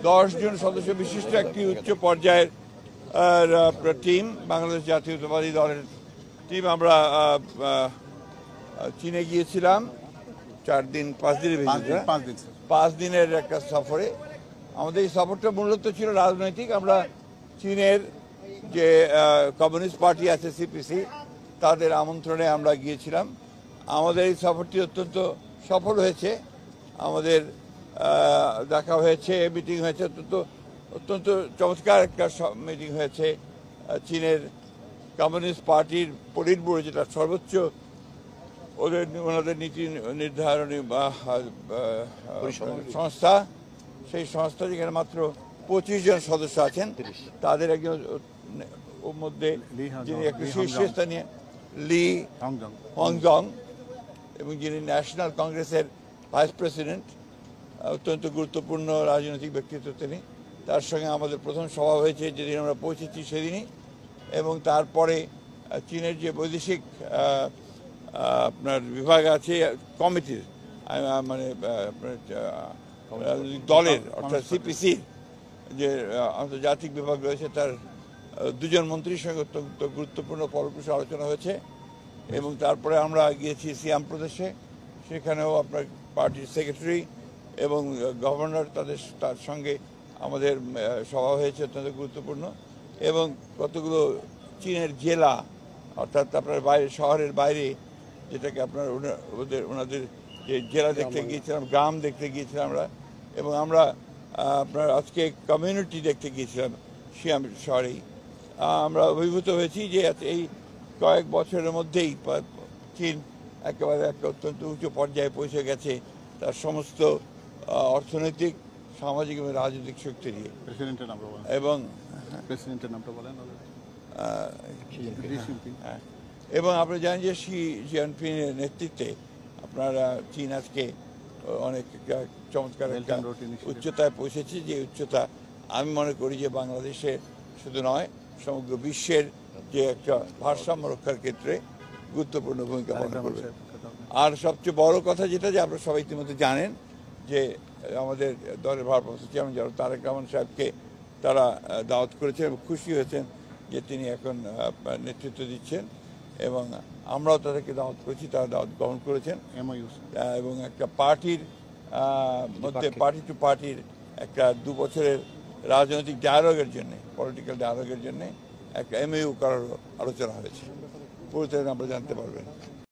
10 জন সদস্য বিশিষ্ট একটি উচ্চ পর্যায়ের টিম, বাংলাদেশ জাতীয়তাবাদী দলের টিম। আমরা চীনে গিয়েছিলাম 4 দিন 5 দিনের ভিতরে 5 দিনের একটা সফরে। আমাদের এই সফরটা মূলত ছিল রাজনৈতিক। আমরা চীনের যে কমিউনিস্ট পার্টি আছে সিপিসি, তাদের আমন্ত্রণে আমরা গিয়েছিলাম। আমাদের এই সফরটি অত্যন্ত সফল হয়েছে। আমাদের দেখা হয়েছে, মিটিং হয়েছে, অত্যন্ত চমৎকার একটা মিটিং হয়েছে। চীনের কমিউনিস্ট পার্টির পলিট ব্যুরো, যেটা সর্বোচ্চ ওনাদের নীতি নির্ধারণী সংস্থা, সেই সংস্থা যেখানে মাত্র 25 জন সদস্য আছেন, তাদের একজন ওর মধ্যে যিনি একটু শীর্ষস্থানীয় লি হংজং, এবং যিনি ন্যাশনাল কংগ্রেসের ভাইস প্রেসিডেন্ট, অত্যন্ত গুরুত্বপূর্ণ রাজনৈতিক ব্যক্তিত্ব তিনি। তার সঙ্গে আমাদের প্রথম সভা হয়েছে যেদিন আমরা পৌঁছেছি সেদিনই। এবং তারপরে চীনের যে বৈদেশিক আপনার বিভাগ আছে কমিটির, মানে আপনার দলের, অর্থাৎ সিপিসির যে আন্তর্জাতিক বিভাগ রয়েছে, তার 2 জন মন্ত্রীর সঙ্গে অত্যন্ত গুরুত্বপূর্ণ ফলপ্রসূ আলোচনা হয়েছে। এবং তারপরে আমরা গিয়েছি সিয়াম প্রদেশে, সেখানেও আপনার পার্টির সেক্রেটারি এবং গভর্নর, তার সঙ্গে আমাদের সভা হয়েছে, অত্যন্ত গুরুত্বপূর্ণ। এবং কতগুলো চীনের জেলা, অর্থাৎ আপনার বাইরে, শহরের বাইরে, যেটাকে আপনার ওনাদের যে জেলা দেখতে গিয়েছিলাম, গ্রাম দেখতে গিয়েছিলাম আমরা। এবং আমরা আপনার আজকে কমিউনিটি দেখতে গিয়েছিলাম সিয়াম শহরেই। আমরা অভিভূত হয়েছি যে এই কয়েক বছরের মধ্যেই চীন একেবারে একটা অত্যন্ত উঁচু পর্যায়ে পৌঁছে গেছে তার সমস্ত অর্থনৈতিক, সামাজিক এবং রাজনৈতিক শক্তি দিয়ে। এবং এবং আপনি জানেন যে শি জিনপিংয়ের নেতৃত্বে আপনারা চীন আজকে অনেক চমৎকার একটা উচ্চতায় পৌঁছেছে, যে উচ্চতা আমি মনে করি যে বাংলাদেশে শুধু নয়, সমগ্র বিশ্বের যে একটা ভারসাম্য রক্ষার ক্ষেত্রে গুরুত্বপূর্ণ ভূমিকা পালন করবে। আর সবচেয়ে বড় কথা যেটা, যে আপনারা সবাই ইতিমধ্যে জানেন যে আমাদের দলের ভারপ্রাপ্ত চেয়ারম্যান জনাব তারেক রহমান সাহেবকে তারা দাওয়াত করেছেন এবং খুশি হয়েছেন যে তিনি এখন নেতৃত্ব দিচ্ছেন। এবং আমরাও তাদেরকে দাওয়াত করেছি, তারা দাওয়াত গ্রহণ করেছেন। এবং একটা পার্টির মধ্যে, পার্টি টু পার্টির একটা 2 বছরের রাজনৈতিক ডায়ালগের জন্যে, পলিটিক্যাল ডায়ালগের জন্যে একটা MOU করার আলোচনা হয়েছে। পুরোটা আমরা জানতে পারবেন।